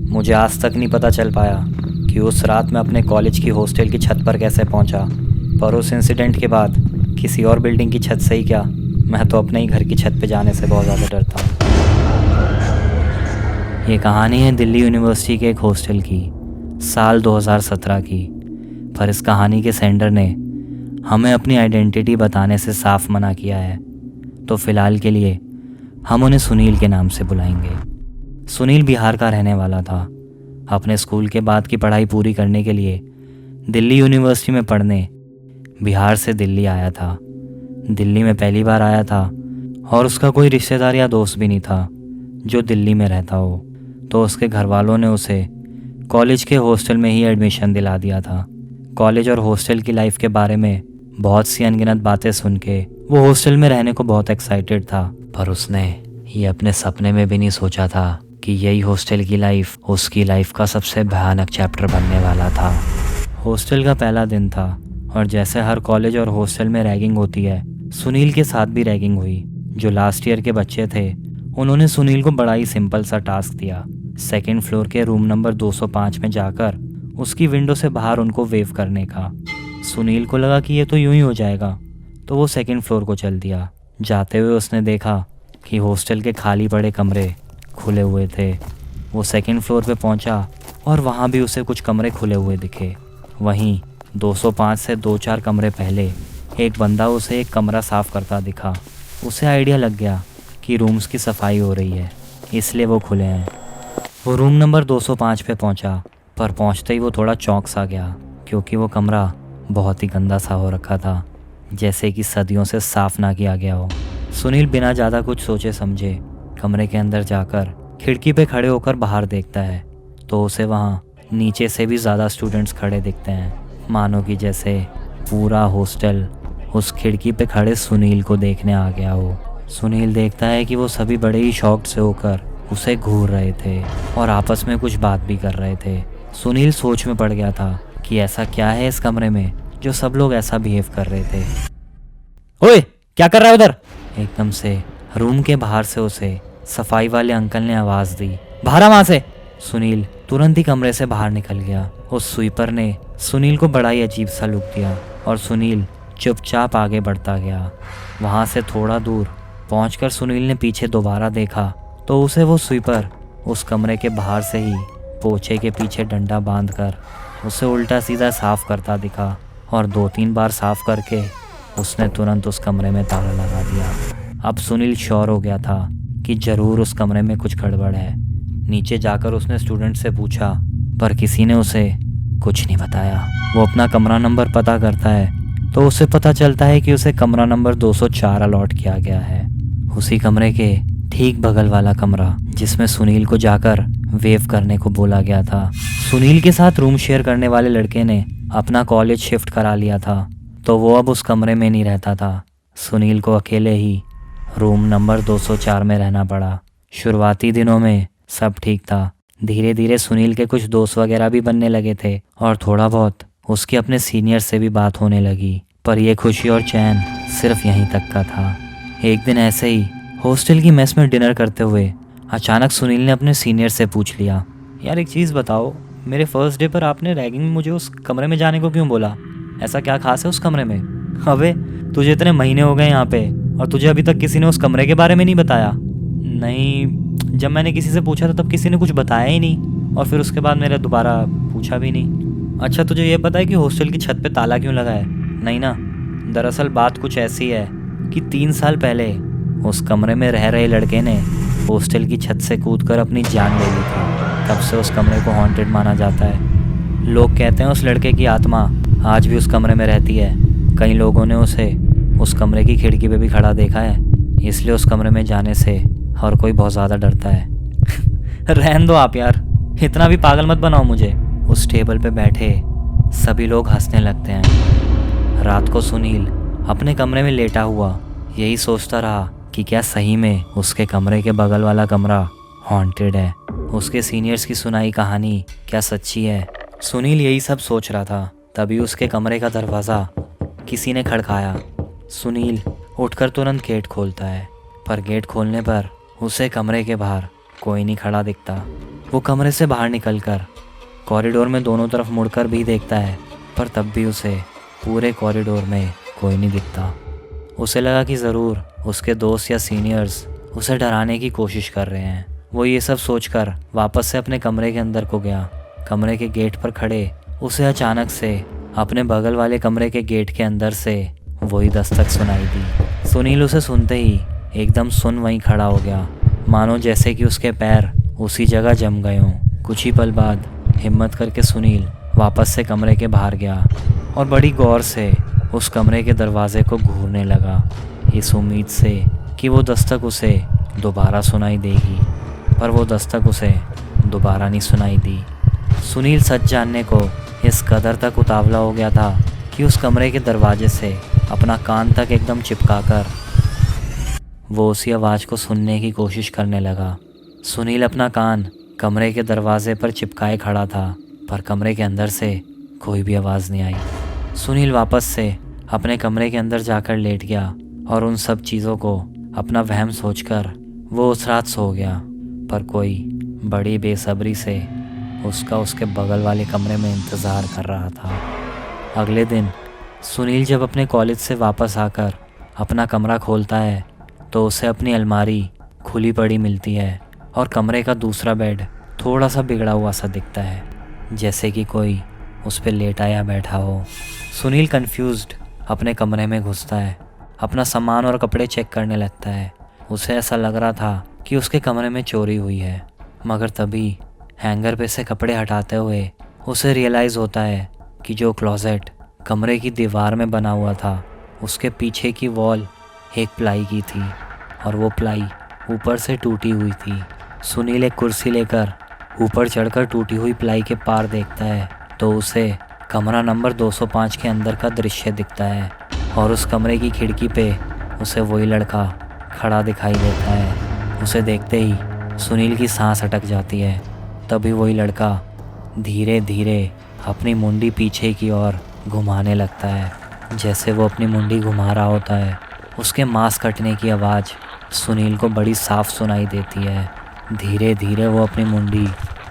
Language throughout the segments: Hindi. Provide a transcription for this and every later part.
मुझे आज तक नहीं पता चल पाया कि उस रात मैं अपने कॉलेज की हॉस्टल की छत पर कैसे पहुंचा, पर उस इंसिडेंट के बाद किसी और बिल्डिंग की छत से ही क्या, मैं तो अपने ही घर की छत पे जाने से बहुत ज़्यादा डरता हूँ। ये कहानी है दिल्ली यूनिवर्सिटी के एक हॉस्टल की, साल 2017 की। पर इस कहानी के सेंडर ने हमें अपनी आइडेंटिटी बताने से साफ मना किया है, तो फ़िलहाल के लिए हम उन्हें सुनील के नाम से बुलाएंगे। सुनील बिहार का रहने वाला था। अपने स्कूल के बाद की पढ़ाई पूरी करने के लिए दिल्ली यूनिवर्सिटी में पढ़ने बिहार से दिल्ली आया था। दिल्ली में पहली बार आया था और उसका कोई रिश्तेदार या दोस्त भी नहीं था जो दिल्ली में रहता हो, तो उसके घर वालों ने उसे कॉलेज के हॉस्टल में ही एडमिशन दिला दिया था। कॉलेज और हॉस्टल की लाइफ के बारे में बहुत सी अनगिनत बातें सुन के वो हॉस्टल में रहने को बहुत एक्साइटेड था, पर उसने ये अपने सपने में भी नहीं सोचा था कि यही हॉस्टल की लाइफ उसकी लाइफ का सबसे भयानक चैप्टर बनने वाला था। हॉस्टल का पहला दिन था और जैसे हर कॉलेज और हॉस्टल में रैगिंग होती है, सुनील के साथ भी रैगिंग हुई। जो लास्ट ईयर के बच्चे थे उन्होंने सुनील को बड़ा ही सिंपल सा टास्क दिया, सेकेंड फ्लोर के रूम नंबर 205 में जाकर उसकी विंडो से बाहर उनको वेव करने का। सुनील को लगा कि ये तो यूं ही हो जाएगा, तो वो सेकेंड फ्लोर को चल दिया। जाते हुए उसने देखा कि हॉस्टल के खाली पड़े कमरे खुले हुए थे। वो सेकेंड फ्लोर पे पहुंचा और वहाँ भी उसे कुछ कमरे खुले हुए दिखे। वहीं 205 से 2-4 कमरे पहले एक बंदा उसे एक कमरा साफ़ करता दिखा। उसे आइडिया लग गया कि रूम्स की सफाई हो रही है, इसलिए वो खुले हैं। वो रूम नंबर 205 पे पहुंचा, पर पहुंचते ही वो थोड़ा चौंक सा गया, क्योंकि वो कमरा बहुत ही गंदा सा हो रखा था, जैसे कि सदियों से साफ़ ना किया गया हो। सुनील बिना ज़्यादा कुछ सोचे समझे कमरे के अंदर जाकर खिड़की पे खड़े होकर बाहर देखता है, तो उसे वहाँ नीचे से भी ज़्यादा स्टूडेंट्स खड़े दिखते हैं, मानो कि जैसे पूरा हॉस्टल उस खिड़की पे खड़े सुनील को देखने आ गया हो। सुनील देखता है कि वो सभी बड़े ही शॉक्ड से होकर उसे घूर रहे थे और आपस में कुछ बात भी कर रहे थे। सुनील सोच में पड़ गया था कि ऐसा क्या है इस कमरे में जो सब लोग ऐसा बिहेव कर रहे थे। ओए, क्या कर रहा है उधर? एकदम से रूम के बाहर से उसे सफाई वाले अंकल ने आवाज़ दी, बाहर आ वहाँ से। सुनील तुरंत ही कमरे से बाहर निकल गया। उस स्वीपर ने सुनील को बड़ा ही अजीब सा लुक दिया और सुनील चुपचाप आगे बढ़ता गया। वहाँ से थोड़ा दूर पहुंचकर सुनील ने पीछे दोबारा देखा, तो उसे वो स्वीपर उस कमरे के बाहर से ही पोछे के पीछे डंडा बांधकर उसे उल्टा सीधा साफ करता दिखा, और 2-3 बार साफ करके उसने तुरंत उस कमरे में ताला लगा दिया। अब सुनील श्योर हो गया था कि ज़रूर उस कमरे में कुछ गड़बड़ है। नीचे जाकर उसने स्टूडेंट से पूछा, पर किसी ने उसे कुछ नहीं बताया। वो अपना कमरा नंबर पता करता है, तो उसे पता चलता है कि उसे कमरा नंबर 204 अलॉट किया गया है। उसी कमरे के ठीक बगल वाला कमरा जिसमें सुनील को जाकर वेव करने को बोला गया था। सुनील के साथ रूम शेयर करने वाले लड़के ने अपना कॉलेज शिफ्ट करा लिया था, तो वो अब उस कमरे में नहीं रहता था। सुनील को अकेले ही रूम नंबर 204 में रहना पड़ा। शुरुआती दिनों में सब ठीक था। धीरे धीरे सुनील के कुछ दोस्त वगैरह भी बनने लगे थे और थोड़ा बहुत उसके अपने सीनियर से भी बात होने लगी, पर यह खुशी और चैन सिर्फ यहीं तक का था। एक दिन ऐसे ही हॉस्टल की मेस में डिनर करते हुए अचानक सुनील ने अपने सीनियर से पूछ लिया, यार एक चीज़ बताओ, मेरे फर्स्ट डे पर आपने रैगिंग में मुझे उस कमरे में जाने को क्यों बोला? ऐसा क्या खास है उस कमरे में? अबे तुझे इतने महीने हो गए यहाँ पे और तुझे अभी तक किसी ने उस कमरे के बारे में नहीं बताया? नहीं, जब मैंने किसी से पूछा था तब किसी ने कुछ बताया ही नहीं, और फिर उसके बाद मैंने दोबारा पूछा भी नहीं। अच्छा, तुझे ये पता है कि हॉस्टल की छत पे ताला क्यों लगा है? नहीं ना। दरअसल बात कुछ ऐसी है कि 3 साल पहले उस कमरे में रह रहे लड़के ने हॉस्टल की छत से कूदकर अपनी जान ले ली थी। तब से उस कमरे को हॉन्टेड माना जाता है। लोग कहते हैं उस लड़के की आत्मा आज भी उस कमरे में रहती है। कई लोगों ने उसे उस कमरे की खिड़की पे भी खड़ा देखा है, इसलिए उस कमरे में जाने से हर कोई बहुत ज़्यादा डरता है। रहने दो आप यार, इतना भी पागल मत बनाओ मुझे। उस टेबल पे बैठे सभी लोग हंसने लगते हैं। रात को सुनील अपने कमरे में लेटा हुआ यही सोचता रहा कि क्या सही में उसके कमरे के बगल वाला कमरा हॉन्टेड है। उसके सीनियर्स की सुनाई कहानी क्या सच्ची है? सुनील यही सब सोच रहा था, तभी उसके कमरे का दरवाज़ा किसी ने खड़काया। सुनील उठकर तुरंत गेट खोलता है, पर गेट खोलने पर उसे कमरे के बाहर कोई नहीं खड़ा दिखता। वो कमरे से बाहर निकलकर कॉरिडोर में दोनों तरफ मुड़कर भी देखता है, पर तब भी उसे पूरे कॉरिडोर में कोई नहीं दिखता। उसे लगा कि ज़रूर उसके दोस्त या सीनियर्स उसे डराने की कोशिश कर रहे हैं। वो ये सब सोचकर वापस से अपने कमरे के अंदर को गया। कमरे के गेट पर खड़े उसे अचानक से अपने बगल वाले कमरे के गेट के अंदर से वही दस्तक सुनाई दी। सुनील उसे सुनते ही एकदम सुन वहीं खड़ा हो गया, मानो जैसे कि उसके पैर उसी जगह जम गए हों। कुछ ही पल बाद हिम्मत करके सुनील वापस से कमरे के बाहर गया और बड़ी गौर से उस कमरे के दरवाजे को घूरने लगा, इस उम्मीद से कि वो दस्तक उसे दोबारा सुनाई देगी। पर वो दस्तक उसे दोबारा नहीं सुनाई दी। सुनील सच जानने को इस कदर तक उतावला हो गया था कि उस कमरे के दरवाजे से अपना कान तक एकदम चिपकाकर वो उसी आवाज़ को सुनने की कोशिश करने लगा। सुनील अपना कान कमरे के दरवाजे पर चिपकाए खड़ा था, पर कमरे के अंदर से कोई भी आवाज़ नहीं आई। सुनील वापस से अपने कमरे के अंदर जाकर लेट गया और उन सब चीज़ों को अपना वहम सोचकर वो उस रात सो गया। पर कोई बड़ी बेसब्री से उसके बगल वाले कमरे में इंतज़ार कर रहा था। अगले दिन सुनील जब अपने कॉलेज से वापस आकर अपना कमरा खोलता है तो उसे अपनी अलमारी खुली पड़ी मिलती है और कमरे का दूसरा बेड थोड़ा सा बिगड़ा हुआ सा दिखता है, जैसे कि कोई उस पर लेटा या बैठा हो। सुनील कंफ्यूज्ड अपने कमरे में घुसता है, अपना सामान और कपड़े चेक करने लगता है। उसे ऐसा लग रहा था कि उसके कमरे में चोरी हुई है, मगर तभी हैंगर पे से कपड़े हटाते हुए उसे रियलाइज़ होता है कि जो क्लोजेट कमरे की दीवार में बना हुआ था उसके पीछे की वॉल एक प्लाई की थी और वो प्लाई ऊपर से टूटी हुई थी। सुनील एक कुर्सी लेकर ऊपर चढ़कर टूटी हुई प्लाई के पार देखता है तो उसे कमरा नंबर 205 के अंदर का दृश्य दिखता है और उस कमरे की खिड़की पे उसे वही लड़का खड़ा दिखाई देता है। उसे देखते ही सुनील की सांस अटक जाती है। तभी वही लड़का धीरे धीरे अपनी मुंडी पीछे की ओर घुमाने लगता है, जैसे वो अपनी मुंडी घुमा रहा होता है। उसके मांस कटने की आवाज़ सुनील को बड़ी साफ सुनाई देती है। धीरे धीरे वो अपनी मुंडी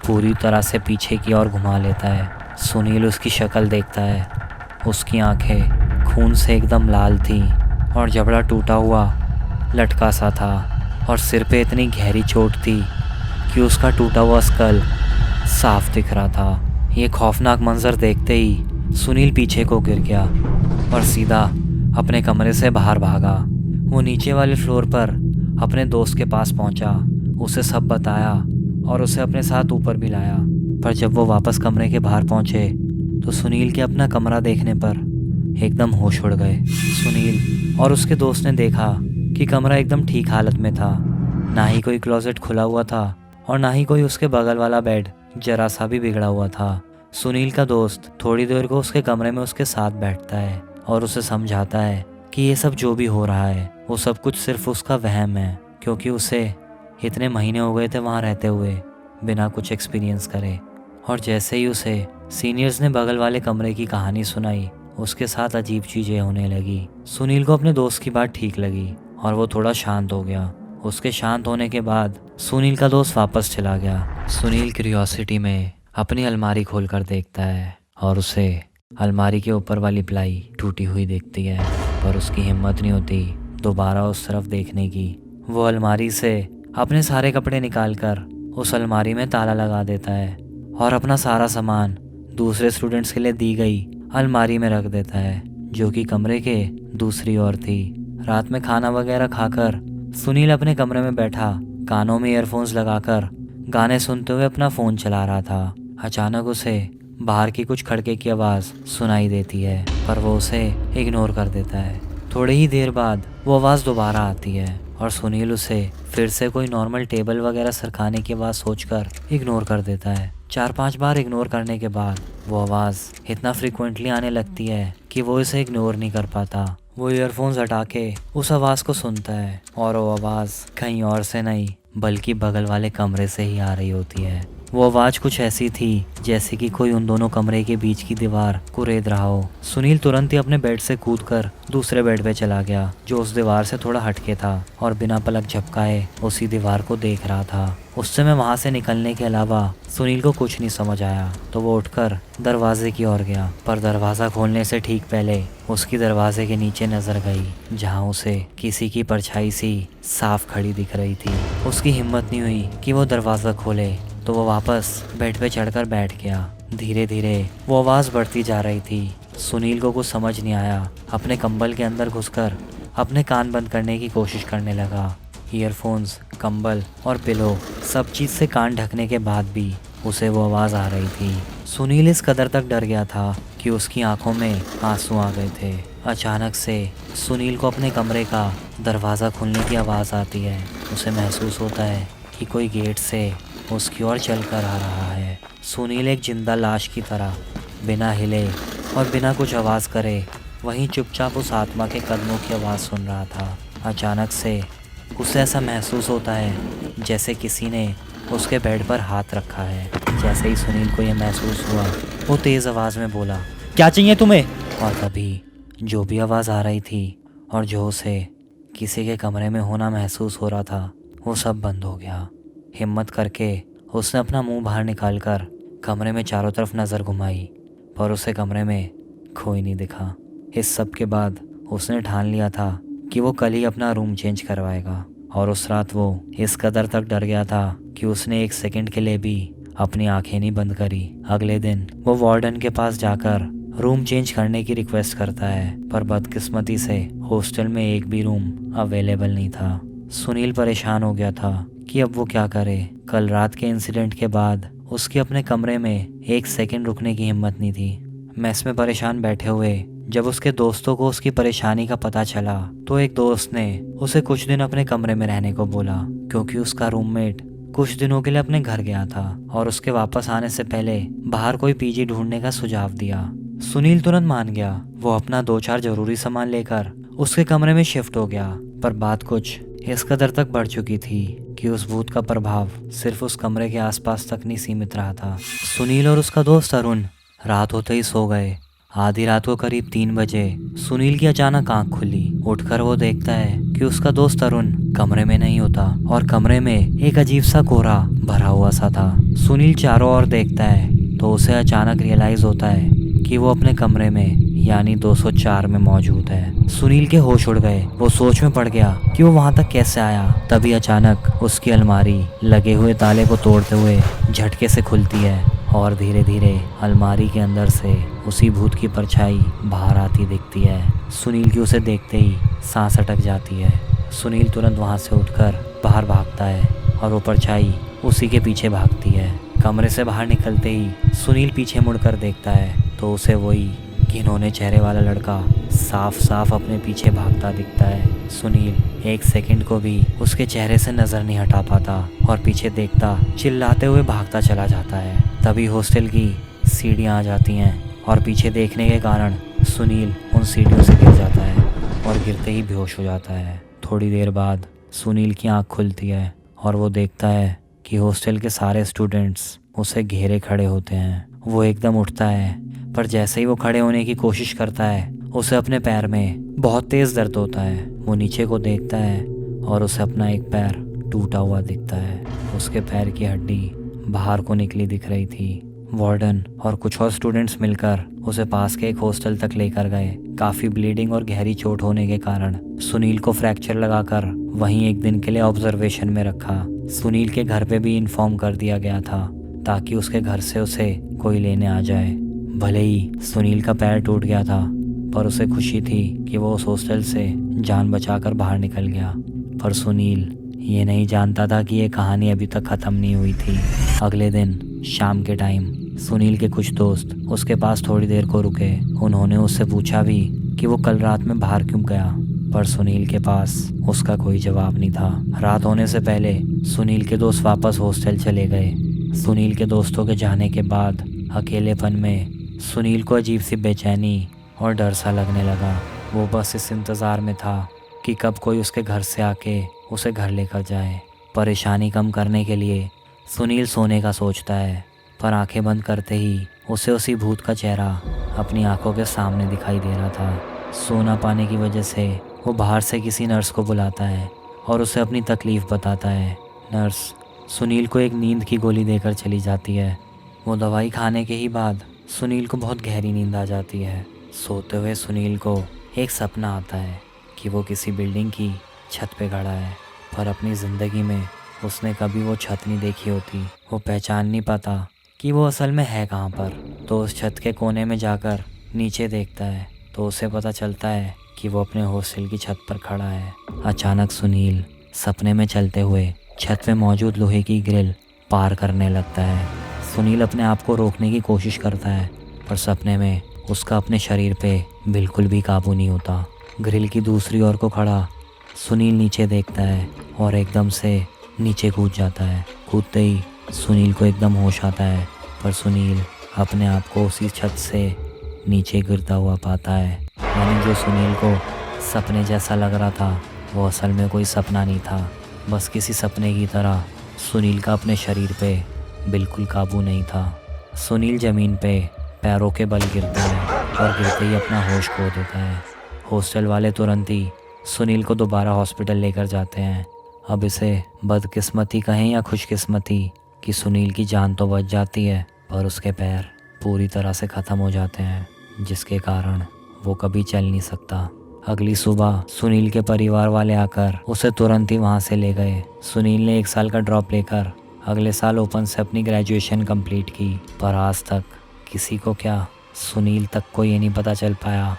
पूरी तरह से पीछे की ओर घुमा लेता है। सुनील उसकी शक्ल देखता है, उसकी आंखें खून से एकदम लाल थी और जबड़ा टूटा हुआ लटका सा था और सिर पे इतनी गहरी चोट थी कि उसका टूटा हुआ स्कल साफ दिख रहा था। ये खौफनाक मंजर देखते ही सुनील पीछे को गिर गया और सीधा अपने कमरे से बाहर भागा। वो नीचे वाले फ्लोर पर अपने दोस्त के पास पहुंचा, उसे सब बताया और उसे अपने साथ ऊपर भी लाया। पर जब वो वापस कमरे के बाहर पहुंचे तो सुनील के अपना कमरा देखने पर एकदम होश उड़ गए। सुनील और उसके दोस्त ने देखा कि कमरा एकदम ठीक हालत में था, ना ही कोई क्लोजेट खुला हुआ था और ना ही कोई उसके बगल वाला बेड जरा सा भी बिगड़ा हुआ था। सुनील का दोस्त थोड़ी देर को उसके कमरे में उसके साथ बैठता है और उसे समझाता है कि ये सब जो भी हो रहा है वो सब कुछ सिर्फ उसका वहम है, क्योंकि उसे इतने महीने हो गए थे वहाँ रहते हुए बिना कुछ एक्सपीरियंस करे। और जैसे ही उसे सीनियर्स ने बगल वाले कमरे की कहानी सुनाई, उसके साथ अजीब चीज़ें होने लगी। सुनील को अपने दोस्त की बात ठीक लगी और वो थोड़ा शांत हो गया। उसके शांत होने के बाद सुनील का दोस्त वापस चला गया। सुनील क्यूरियोसिटी में अपनी अलमारी खोलकर देखता है और उसे अलमारी के ऊपर वाली प्लाई टूटी हुई दिखती है, पर उसकी हिम्मत नहीं होती दोबारा उस तरफ देखने की। वो अलमारी से अपने सारे कपड़े निकालकर उस अलमारी में ताला लगा देता है और अपना सारा सामान दूसरे स्टूडेंट्स के लिए दी गई अलमारी में रख देता है, जो कि कमरे के दूसरी ओर थी। रात में खाना वगैरह खाकर सुनील अपने कमरे में बैठा कानों में ईयरफोन्स लगाकर गाने सुनते हुए अपना फ़ोन चला रहा था। अचानक उसे बाहर की कुछ खड़के की आवाज़ सुनाई देती है, पर वो उसे इग्नोर कर देता है। थोड़ी ही देर बाद वो आवाज़ दोबारा आती है और सुनील उसे फिर से कोई नॉर्मल टेबल वगैरह सरकाने की आवाज़ सोचकर इग्नोर कर देता है। 4-5 बार इग्नोर करने के बाद वो आवाज़ इतना फ्रिक्वेंटली आने लगती है कि वो इसे इग्नोर नहीं कर पाता। वो ईयरफोन्स हटा के उस आवाज़ को सुनता है और वो आवाज़ कहीं और से नहीं बल्कि बगल वाले कमरे से ही आ रही होती है। वो आवाज़ कुछ ऐसी थी जैसे कि कोई उन दोनों कमरे के बीच की दीवार को रेत रहा हो। सुनील तुरंत ही अपने बेड से कूदकर दूसरे बेड पे चला गया जो उस दीवार से थोड़ा हटके था और बिना पलक झपकाए उसी दीवार को देख रहा था। उस समय वहां से निकलने के अलावा सुनील को कुछ नहीं समझ आया तो वो उठकर दरवाजे की ओर गया, पर दरवाज़ा खोलने से ठीक पहले उसकी दरवाजे के नीचे नजर गई जहां उसे किसी की परछाई सी साफ खड़ी दिख रही थी। उसकी हिम्मत नहीं हुई कि वो दरवाज़ा खोले तो वो वापस बेड पे चढ़कर बैठ गया। धीरे धीरे वो आवाज़ बढ़ती जा रही थी। सुनील को कुछ समझ नहीं आया। अपने कंबल के अंदर घुसकर अपने कान बंद करने की कोशिश करने लगा। ईयरफोन्स, कंबल और पिलो सब चीज़ से कान ढकने के बाद भी उसे वो आवाज़ आ रही थी। सुनील इस कदर तक डर गया था कि उसकी आंखों में आंसू आ गए थे। अचानक से सुनील को अपने कमरे का दरवाज़ा खुलने की आवाज़ आती है। उसे महसूस होता है कि कोई गेट से उसकी ओर चल कर आ रहा है। सुनील एक जिंदा लाश की तरह बिना हिले और बिना कुछ आवाज़ करे वहीं चुपचाप उस आत्मा के कदमों की आवाज़ सुन रहा था। अचानक से उसे ऐसा महसूस होता है जैसे किसी ने उसके बेड पर हाथ रखा है। जैसे ही सुनील को यह महसूस हुआ वो तेज़ आवाज़ में बोला, क्या चाहिए तुम्हें? और तभी जो भी आवाज़ आ रही थी और जो उसे किसी के कमरे में होना महसूस हो रहा था वो सब बंद हो गया। हिम्मत करके उसने अपना मुंह बाहर निकाल कर कमरे में चारों तरफ नज़र घुमाई पर उसे कमरे में कोई नहीं दिखा। इस सब के बाद उसने ठान लिया था कि वो कल ही अपना रूम चेंज करवाएगा और उस रात वो इस कदर तक डर गया था कि उसने एक सेकंड के लिए भी अपनी आंखें नहीं बंद करी। अगले दिन वो वार्डन के पास जाकर रूम चेंज करने की रिक्वेस्ट करता है पर बदकिस्मती से हॉस्टल में एक भी रूम अवेलेबल नहीं था। सुनील परेशान हो गया था कि अब वो क्या करे। कल रात के इंसिडेंट के बाद उसके अपने कमरे में एक सेकंड रुकने की हिम्मत नहीं थी। मेस में परेशान बैठे हुए जब उसके दोस्तों को उसकी परेशानी का पता चला तो एक दोस्त ने उसे कुछ दिन अपने कमरे में रहने को बोला क्योंकि उसका रूममेट कुछ दिनों के लिए अपने घर गया था और उसके वापस आने से पहले बाहर कोई पीजी ढूंढने का सुझाव दिया। सुनील तुरंत मान गया। वो अपना 2-4 जरूरी सामान लेकर उसके कमरे में शिफ्ट हो गया पर बात कुछ इस कदर तक बढ़ चुकी थी कि उस भूत का प्रभाव सिर्फ उस कमरे के आसपास तक नहीं सीमित रहा था। सुनील और उसका दोस्त अरुण रात होते ही सो गए। आधी रात को करीब 3 बजे सुनील की अचानक आंख खुली। उठकर वो देखता है कि उसका दोस्त अरुण कमरे में नहीं होता और कमरे में एक अजीब सा कोहरा भरा हुआ सा था। सुनील चारों ओर देखता है तो उसे अचानक रियलाइज होता है कि वो अपने कमरे में यानी 204 में मौजूद है। सुनील के होश उड़ गए। वो सोच में पड़ गया कि वो वहां तक कैसे आया। तभी अचानक उसकी अलमारी लगे हुए ताले को तोड़ते हुए झटके से खुलती है और धीरे धीरे अलमारी के अंदर से उसी भूत की परछाई बाहर आती दिखती है। सुनील की उसे देखते ही सांस अटक जाती है। सुनील तुरंत वहां से उठकर बाहर भागता है और वो परछाई उसी के पीछे भागती है। कमरे से बाहर निकलते ही सुनील पीछे मुड़कर देखता है तो उसे वही घिनौने चेहरे वाला लड़का साफ साफ अपने पीछे भागता दिखता है। सुनील एक सेकंड को भी उसके चेहरे से नज़र नहीं हटा पाता और पीछे देखता चिल्लाते हुए भागता चला जाता है। तभी हॉस्टल की सीढ़ियाँ आ जाती हैं और पीछे देखने के कारण सुनील उन सीढ़ियों से गिर जाता है और गिरते ही बेहोश हो जाता है। थोड़ी देर बाद सुनील की आँख खुलती है और वो देखता है कि हॉस्टल के सारे स्टूडेंट्स उसे घेरे खड़े होते हैं। वो एकदम उठता है पर जैसे ही वो खड़े होने की कोशिश करता है उसे अपने पैर में बहुत तेज़ दर्द होता है। वो नीचे को देखता है और उसे अपना एक पैर टूटा हुआ दिखता है। उसके पैर की हड्डी बाहर को निकली दिख रही थी। वार्डन और कुछ और स्टूडेंट्स मिलकर उसे पास के एक हॉस्टल तक लेकर गए। काफ़ी ब्लीडिंग और गहरी चोट होने के कारण सुनील को फ्रैक्चर लगाकर वहीं एक दिन के लिए ऑब्जर्वेशन में रखा। सुनील के घर पे भी इन्फॉर्म कर दिया गया था ताकि उसके घर से उसे कोई लेने आ जाए। भले ही सुनील का पैर टूट गया था पर उसे खुशी थी कि वो उस हॉस्टल से जान बचाकर बाहर निकल गया। पर सुनील ये नहीं जानता था कि ये कहानी अभी तक ख़त्म नहीं हुई थी। अगले दिन शाम के टाइम सुनील के कुछ दोस्त उसके पास थोड़ी देर को रुके। उन्होंने उससे पूछा भी कि वो कल रात में बाहर क्यों गया पर सुनील के पास उसका कोई जवाब नहीं था। रात होने से पहले सुनील के दोस्त वापस हॉस्टल चले गए। सुनील के दोस्तों के जाने के बाद अकेलेपन में सुनील को अजीब सी बेचैनी और डर सा लगने लगा। वो बस इस इंतज़ार में था कि कब कोई उसके घर से आके उसे घर लेकर जाए। परेशानी कम करने के लिए सुनील सोने का सोचता है पर आंखें बंद करते ही उसे उसी भूत का चेहरा अपनी आंखों के सामने दिखाई दे रहा था। सो ना पाने की वजह से वो बाहर से किसी नर्स को बुलाता है और उसे अपनी तकलीफ़ बताता है। नर्स सुनील को एक नींद की गोली देकर चली जाती है। वो दवाई खाने के ही बाद सुनील को बहुत गहरी नींद आ जाती है। सोते हुए सुनील को एक सपना आता है कि वो किसी बिल्डिंग की छत पे खड़ा है, पर अपनी ज़िंदगी में उसने कभी वो छत नहीं देखी होती। वो पहचान नहीं पाता कि वो असल में है कहाँ पर। तो उस छत के कोने में जाकर नीचे देखता है तो उसे पता चलता है कि वो अपने हॉस्टल की छत पर खड़ा है। अचानक सुनील सपने में चलते हुए छत पे मौजूद लोहे की ग्रिल पार करने लगता है। सुनील अपने आप को रोकने की कोशिश करता है, पर सपने में उसका अपने शरीर पे बिल्कुल भी काबू नहीं होता। ग्रिल की दूसरी ओर को खड़ा सुनील नीचे देखता है और एकदम से नीचे कूद जाता है। कूदते ही सुनील को एकदम होश आता है, पर सुनील अपने आप को उसी छत से नीचे गिरता हुआ पाता है। यानी जो सुनील को सपने जैसा लग रहा था वो असल में कोई सपना नहीं था, बस किसी सपने की तरह सुनील का अपने शरीर पे बिल्कुल काबू नहीं था। सुनील ज़मीन पे पैरों के बल गिरता है और गिरते ही अपना होश खो देता है। हॉस्टल वाले तुरंत ही सुनील को दोबारा हॉस्पिटल लेकर जाते हैं। अब इसे बदकिस्मती कहें या खुशकिस्मती कि सुनील की जान तो बच जाती है, पर उसके पैर पूरी तरह से ख़त्म हो जाते हैं, जिसके कारण वो कभी चल नहीं सकता। अगली सुबह सुनील के परिवार वाले आकर उसे तुरंत ही वहाँ से ले गए। सुनील ने 1 साल का ड्रॉप लेकर अगले साल ओपन से अपनी ग्रेजुएशन कंप्लीट की, पर आज तक किसी को क्या, सुनील तक को ये नहीं पता चल पाया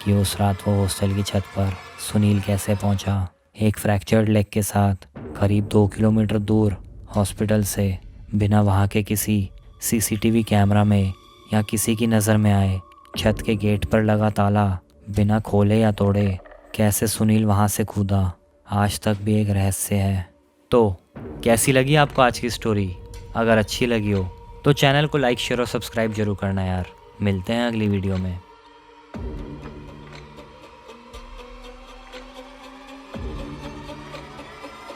कि उस रात वो हॉस्टल की छत पर सुनील कैसे पहुंचा। एक फ्रैक्चर्ड लेग के साथ करीब 2 किलोमीटर दूर हॉस्पिटल से बिना वहाँ के किसी सीसीटीवी कैमरा में या किसी की नज़र में आए छत के गेट पर लगा ताला बिना खोले या तोड़े कैसे सुनील वहाँ से कूदा, आज तक भी एक रहस्य है। तो कैसी लगी आपको आज की स्टोरी? अगर अच्छी लगी हो तो चैनल को लाइक शेयर और सब्सक्राइब जरूर करना यार। मिलते हैं अगली वीडियो में।